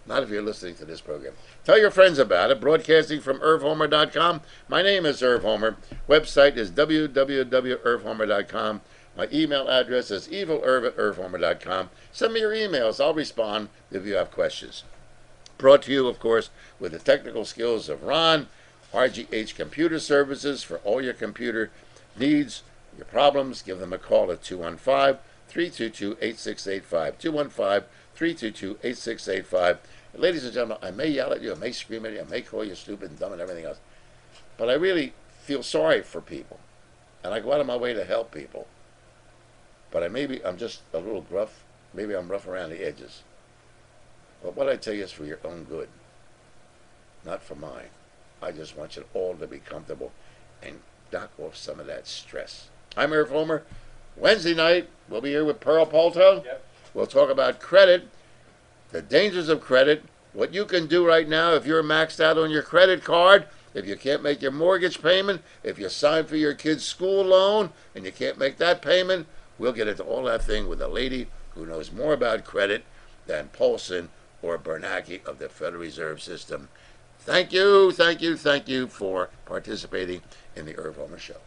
Not if you're listening to this program. Tell your friends about it. Broadcasting from IrvHomer.com. My name is Irv Homer. Website is www.irvhomer.com. My email address is evilirv@irvhomer.com. Send me your emails. I'll respond if you have questions. Brought to you, of course, with the technical skills of Ron, RGH Computer Services, for all your computer needs, your problems. Give them a call at 215-322-8685. 215-322-8685. Ladies and gentlemen, I may yell at you, I may scream at you, I may call you stupid and dumb and everything else, but I really feel sorry for people, and I go out of my way to help people. But I'm just a little gruff. Maybe I'm rough around the edges. But what I tell you is for your own good, not for mine. I just want you all to be comfortable and knock off some of that stress. I'm Irv Homer. Wednesday night, we'll be here with Pearl Polto. Yep. We'll talk about credit, the dangers of credit, what you can do right now if you're maxed out on your credit card, if you can't make your mortgage payment, if you signed for your kid's school loan and you can't make that payment. We'll get into all that thing with a lady who knows more about credit than Paulson or Bernanke of the Federal Reserve System. Thank you for participating in the Irv Homer Show.